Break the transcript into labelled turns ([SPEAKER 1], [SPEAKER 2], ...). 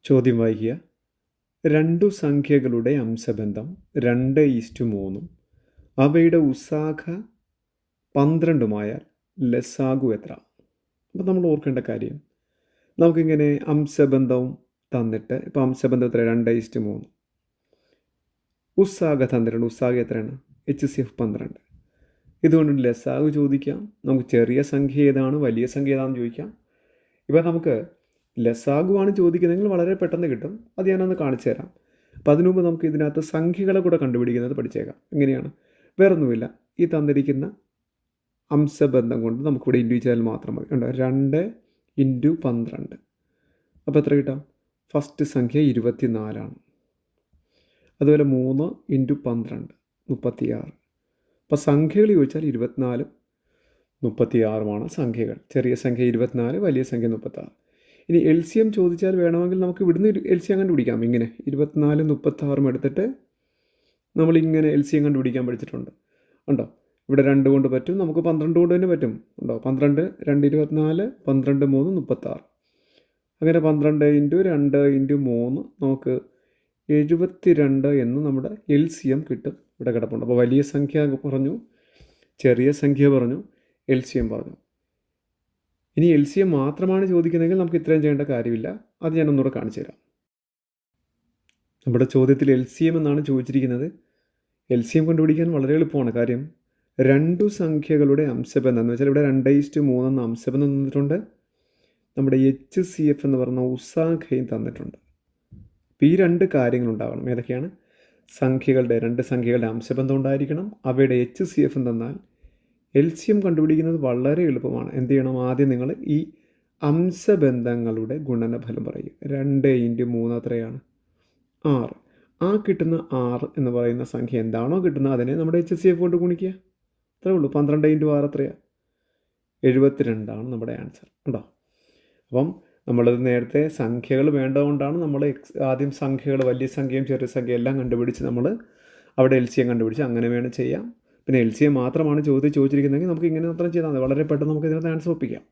[SPEAKER 1] ചോദ്യം വായിക്കുക. രണ്ടു സംഖ്യകളുടെ അംശബന്ധം 2:3 അവയുടെ ഉസാഖ 12 ലസാഗു എത്ര? അപ്പോൾ നമ്മൾ ഓർക്കേണ്ട കാര്യം, നമുക്കിങ്ങനെ അംശബന്ധവും തന്നിട്ട്, ഇപ്പോൾ അംശബന്ധം എത്ര? 2:3. ഉസാഖ തന്നിട്ടുണ്ട്. ഉസാഖ എത്രയാണ്? HCF 12. ഇതുകൊണ്ട് ലസാഗു ചോദിക്കാം. നമുക്ക് ചെറിയ സംഖ്യ ഏതാണ്, വലിയ സംഖ്യ ഏതാണെന്ന് ചോദിക്കാം. ഇപ്പോൾ നമുക്ക് ലസാഗുവാണ് ചോദിക്കുന്നതെങ്കിൽ വളരെ പെട്ടെന്ന് കിട്ടും. അത് ഞാനൊന്ന് കാണിച്ചു തരാം. അപ്പോൾ അതിനു മുമ്പ് നമുക്ക് ഇതിനകത്ത് സംഖ്യകളെ കൂടെ കണ്ടുപിടിക്കുന്നത് പഠിച്ചേക്കാം. എങ്ങനെയാണ്? വേറൊന്നുമില്ല, ഈ തന്നിരിക്കുന്ന അംശബന്ധം കൊണ്ട് നമുക്കിവിടെ ഇൻഡിവിജ്വൽ മാത്രം മതി. ഉണ്ടോ? 2 × 12. അപ്പോൾ എത്ര കിട്ടാം? ഫസ്റ്റ് സംഖ്യ 24. അതുപോലെ 3 × 12 36. അപ്പോൾ സംഖ്യകൾ ചോദിച്ചാൽ 24 36 സംഖ്യകൾ. ചെറിയ സംഖ്യ 24, വലിയ സംഖ്യ 36. ഇനി LCM ചോദിച്ചാൽ വേണമെങ്കിൽ നമുക്ക് ഇവിടുന്ന് LCM കണ്ടുപിടിക്കാം. ഇങ്ങനെ 24 36 എടുത്തിട്ട് നമ്മളിങ്ങനെ LCM കണ്ടുപിടിക്കാൻ പഠിച്ചിട്ടുണ്ട്. ഉണ്ടോ? ഇവിടെ 2 കൊണ്ട് പറ്റും, നമുക്ക് 12 കൊണ്ട് തന്നെ പറ്റും. ഉണ്ടോ? 12 2 24, 12 3 36. അങ്ങനെ 12 × 2 × 3 നമുക്ക് 72 എന്ന് നമ്മുടെ LCM കിട്ടും. ഇവിടെ കിടപ്പുണ്ട്. അപ്പോൾ വലിയ സംഖ്യ പറഞ്ഞു, ചെറിയ സംഖ്യ പറഞ്ഞു, LCM പറഞ്ഞു. ഇനി LCM മാത്രമാണ് ചോദിക്കുന്നതെങ്കിൽ നമുക്ക് ഇത്രയും ചെയ്യേണ്ട കാര്യമില്ല. അത് ഞാൻ ഒന്നുകൂടെ കാണിച്ചു തരാം. നമ്മുടെ ചോദ്യത്തിൽ LCM എന്നാണ് ചോദിച്ചിരിക്കുന്നത്. LCM കണ്ടുപിടിക്കാൻ വളരെ എളുപ്പമാണ്. കാര്യം, രണ്ടു സംഖ്യകളുടെ അംശബന്ധം എന്ന് വെച്ചാൽ ഇവിടെ 2:3 എന്ന അംശബന്ധം തന്നിട്ടുണ്ട്. നമ്മുടെ HCF എന്ന് പറഞ്ഞ ഉസാഖയും തന്നിട്ടുണ്ട്. അപ്പോൾ ഈ രണ്ട് കാര്യങ്ങളുണ്ടാകണം. ഏതൊക്കെയാണ്? രണ്ട് സംഖ്യകളുടെ അംശബന്ധം ഉണ്ടായിരിക്കണം. അവയുടെ HCF തന്നാൽ LCM കണ്ടുപിടിക്കുന്നത് വളരെ എളുപ്പമാണ്. എന്ത് ചെയ്യണം? ആദ്യം നിങ്ങൾ ഈ അംശബന്ധങ്ങളുടെ ഗുണനഫലം പറയും. 2 × 3 എത്രയാണ്? 6. ആ കിട്ടുന്ന 6 എന്ന് പറയുന്ന സംഖ്യ എന്താണോ കിട്ടുന്നത് അതിനെ നമ്മുടെ HCF കൊണ്ട് ഗുണിക്കുക. അത്രേ ഉള്ളൂ. 12 × 6 എത്രയാണ്? 72 നമ്മുടെ ആൻസർ. ഉണ്ടോ? അപ്പം നമ്മളത് നേരത്തെ സംഖ്യകൾ വേണ്ടതുകൊണ്ടാണ് നമ്മൾ ആദ്യം സംഖ്യകൾ, വലിയ സംഖ്യയും ചെറിയ സംഖ്യയും എല്ലാം കണ്ടുപിടിച്ച് നമ്മൾ അവിടെ LCM കണ്ടുപിടിച്ച് അങ്ങനെ വേണം ചെയ്യാം. പിന്നെ LCM മാത്രമാണ് ചോദിച്ചിരിക്കുന്നതെങ്കിൽ നമുക്ക് ഇങ്ങനെ മാത്രം ചെയ്താൽ മതി. വളരെ പെട്ടെന്ന് നമുക്ക് ഇതിനകത്ത് ആൻസർ ഒപ്പിക്കാം.